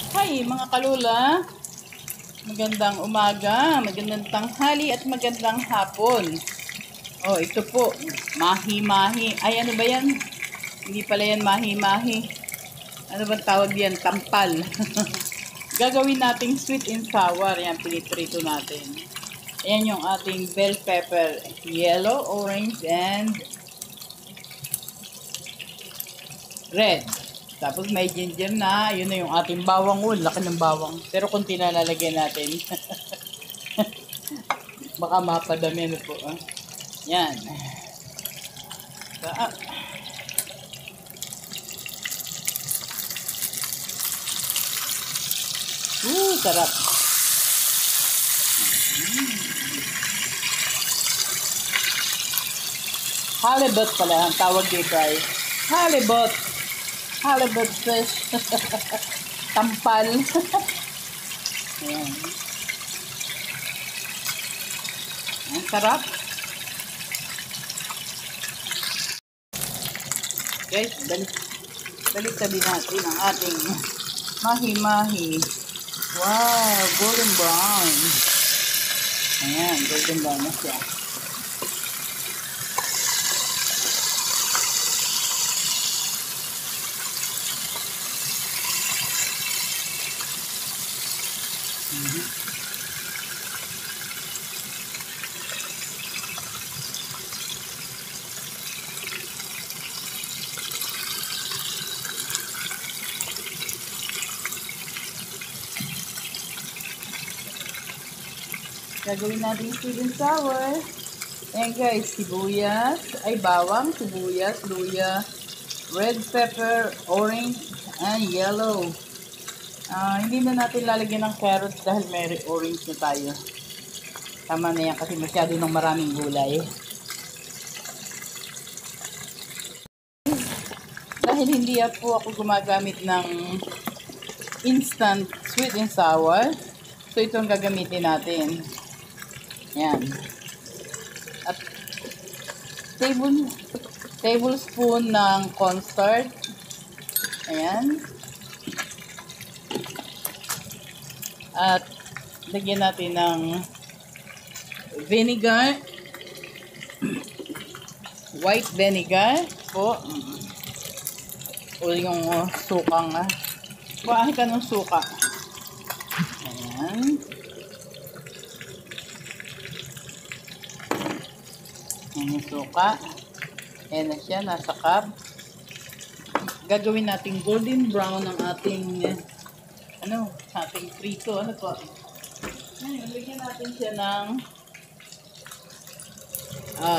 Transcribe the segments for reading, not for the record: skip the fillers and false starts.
Hi mga kalula, magandang umaga, magandang tanghali at magandang hapon. Oh, ito po, mahi-mahi. Ay, ano ba yan? Hindi pala yan mahi-mahi. Ano ba tawag yan? Tampal. Gagawin nating sweet and sour. Yan, piniprito natin. Ayan yung ating bell pepper. Yellow, orange, and red. Tapos may ginger na. Yun na yung ating bawang. Laki ng bawang. Pero kunti na lalagyan natin. Baka mapadami na po. Yan. Sarap. Halibut pala ang tawag dito ay halibut. Halibut fish. Tampal. Ayan. Ang sarap. Guys, balik tabi natin ang ating mahi-mahi. Wow, golden brown. Ayan, golden brown na siya. Gagawin natin sweet and sour. Ayan guys, sibuyas, ay bawang, sibuyas, luya, red pepper, orange, and yellow. Hindi na natin lalagyan ng carrots dahil may orange na tayo. Tama na yan kasi masyado ng maraming gulay. Dahil hindi po ako gumagamit ng instant sweet and sour, so itong gagamitin natin. Yan. At tablespoon ng cornstarch. Ayan. At lagyan natin ng vinegar. White vinegar po. O yung sukang kuhaan ka ng suka. Ayan. Ayan yung suka. Ayan na siya, nasa cup. Gagawin natin golden brown ang ating ating prito. Ano po? Ngayon, lagyan natin siya ng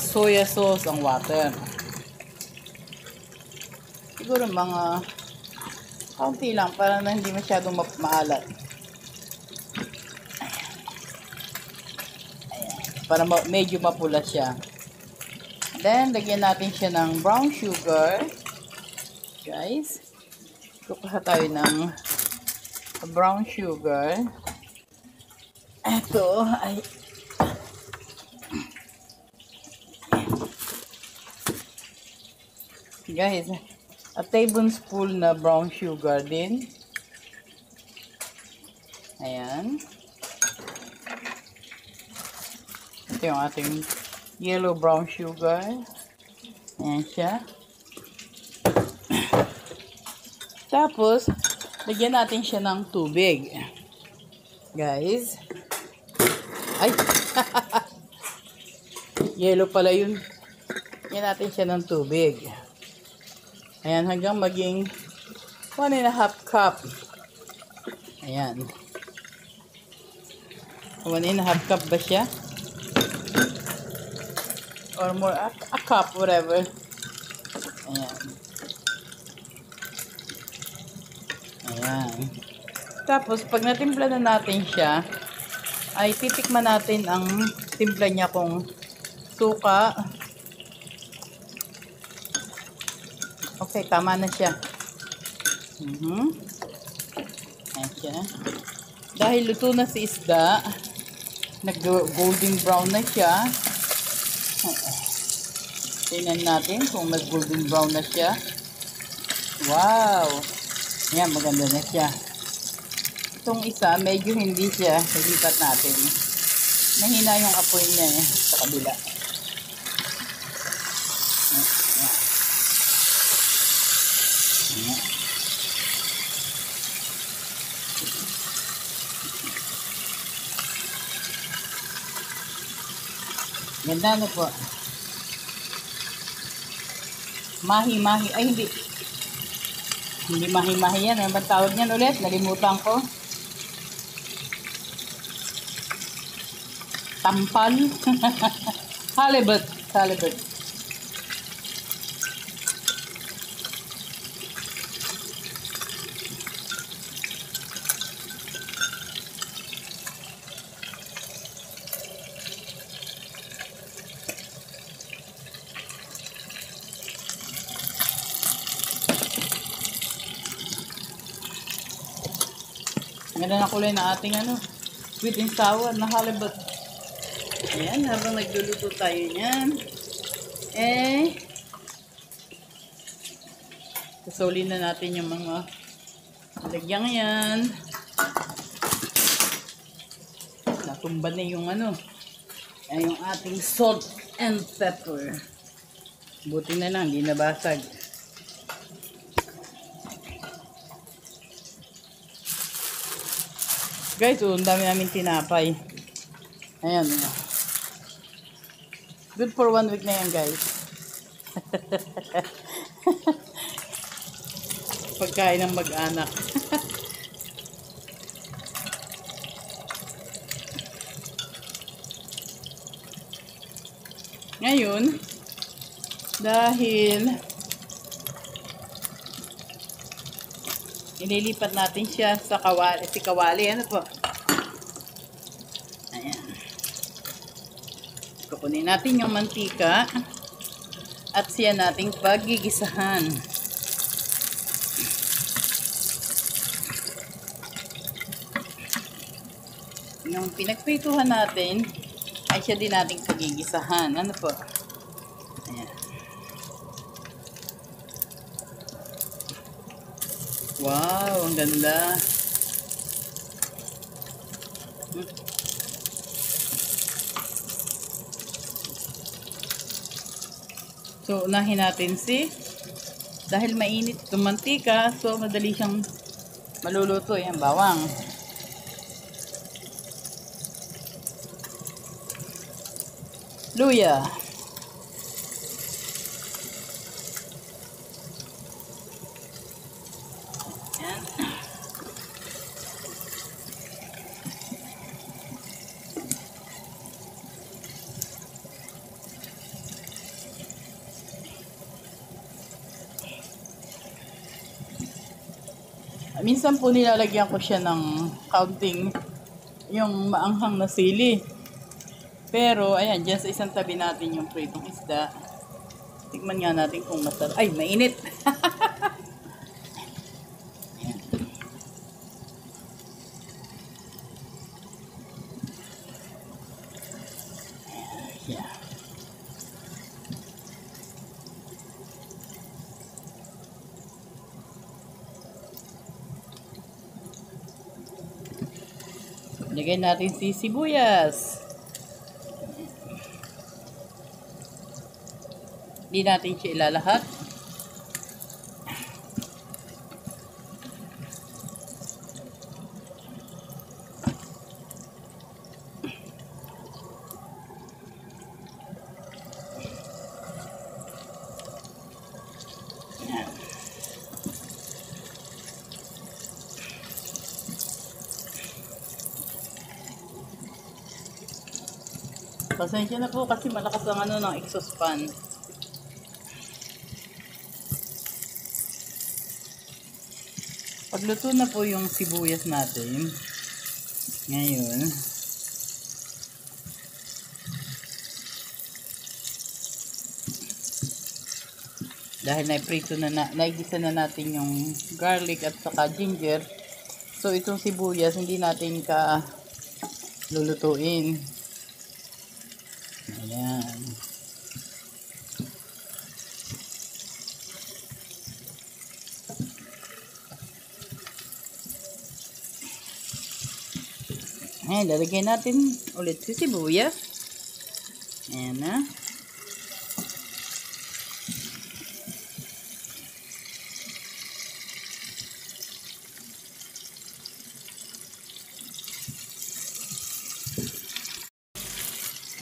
soya sauce ang water. Siguro mga kaunti lang para na hindi masyadong maalat. Ayan. Para medyo mapula siya. Then, lagyan natin siya ng brown sugar. Guys, kukuha tayo ng brown sugar. Ito ay guys, a tablespoon na brown sugar din. Ayan. Ito yung ating yellow brown sugar. Ayan siya. Tapos, lagyan natin siya ng tubig. Guys. Ay! Yellow pala yun. Lagyan natin siya ng tubig. Ayan, hanggang maging 1.5 cup. Ayan. 1.5 cup ba siya? Or more, a cup, whatever. Ayan. Ayan. Tapos, pag natimpla na natin siya, ay titikman natin ang timpla niya kung suka. Okay, tama na siya. Ayan siya. Dahil luto na si isda, nag-golden brown na siya. Tingnan natin kung nag-golden brown na siya. Wow! Ayan, maganda na siya. Itong isa, medyo hindi siya. Ilipat natin. Mahina yung apoy niya sa kabila. Ganda na po. Mahi-mahi. Ay, hindi. Hindi mahi-mahi yan. Ano ba tawag niyan ulit? Nalimutan ko. Tampal. Halibut. Halibut. Ganda na kulay na ating sweet and sour na halibut. Ayan, habang nagluluto tayo niyan, sasolin na natin yung mga lagyang yan. Natumba na yung yung ating salt and pepper. Buti na lang, hindi nabasag. Guys, ang dami namin tinapay. Ayan. Good for 1 week na yan, guys. Pagkain ng mag-anak. Ngayon, dahil ililipat natin siya sa kawali, ano po? Ayan. Kukunin natin yung mantika at siya nating paggigisahan. Yung pinagprituhan natin ay siya din nating paggigisahan. Ano po? Ayan. Wow, ang ganda. So, unahin natin dahil mainit itong mantika, so madali siyang maluluto. Yan, bawang. Luya. Minsan po nilalagyan ko siya ng kaunting yung maanghang na sili. Pero, ayan, dyan sa isang tabi natin yung pritong isda. Tikman nga natin kung masarap. Ay, mainit! Yeah. Lagay natin sibuyas. Hindi natin siya ilalahat. Pasensya na po kasi malakas ang ng exhaust fan. Pagluto na po yung sibuyas natin, ngayon, dahil naigisa na natin yung garlic at saka ginger, so itong sibuyas hindi natin lulutuin. Ayan. Ayan, lalagyan natin ulit si sibuyas. Ayan na.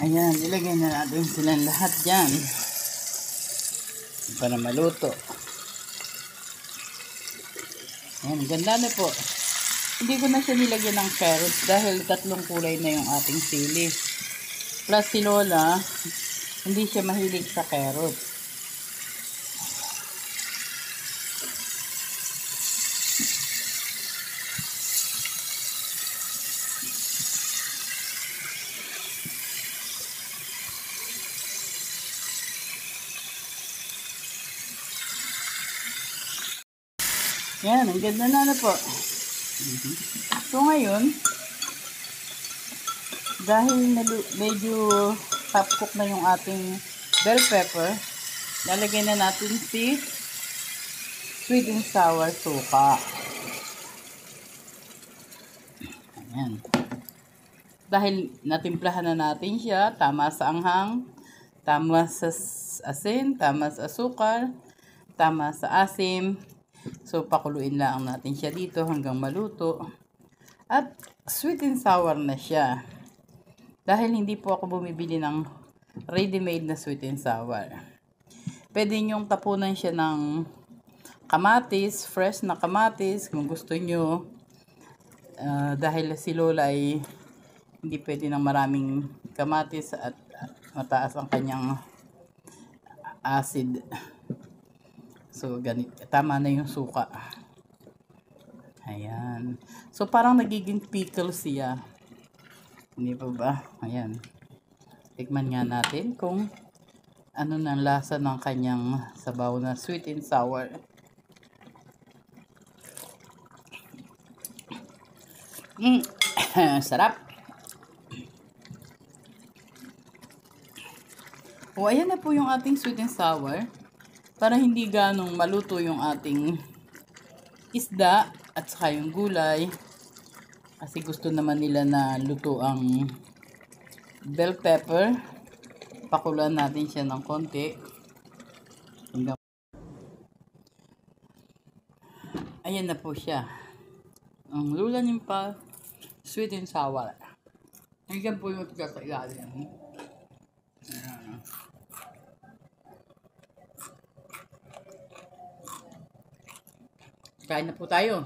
Ayan, ilagay na natin silang lahat dyan para maluto. Ayan, ganda na po. Hindi ko na siya nilagyan ng carrots dahil tatlong kulay na yung ating sili. Plus si Lola, hindi siya mahilig sa carrots. Yan, ang ganda na po. So ngayon, dahil medyo half cook na yung ating bell pepper, lalagyan na natin si sweet and sour suka. Ayan. Dahil natimplahan na natin siya, tama sa anghang, tama sa asin, tama sa asukal, tama sa asim. So, pakuluin lang natin siya dito hanggang maluto. At sweet and sour na siya. Dahil hindi po ako bumibili ng ready-made na sweet and sour. Pwede nyong tapunan siya ng kamatis, fresh na kamatis kung gusto nyo. Dahil si Lola ay hindi pwede ng maraming kamatis at mataas ang kanyang acid. So, ganito. Tama na yung suka. Ayan. So, parang nagiging pickle siya. Hindi pa ba? Ayan. Tikman nga natin kung ano na lasa ng kanyang sabaw na sweet and sour. Sarap. O, ayan na po yung ating sweet and sour. Para hindi ganong maluto yung ating isda at saka yung gulay. Kasi gusto naman nila na luto ang bell pepper. Pakuluan natin siya ng konti. Ayan na po siya. Ang lula nimpa, sweet and sour. Ayan po yung tiga sa ilalim. Kain na po tayo.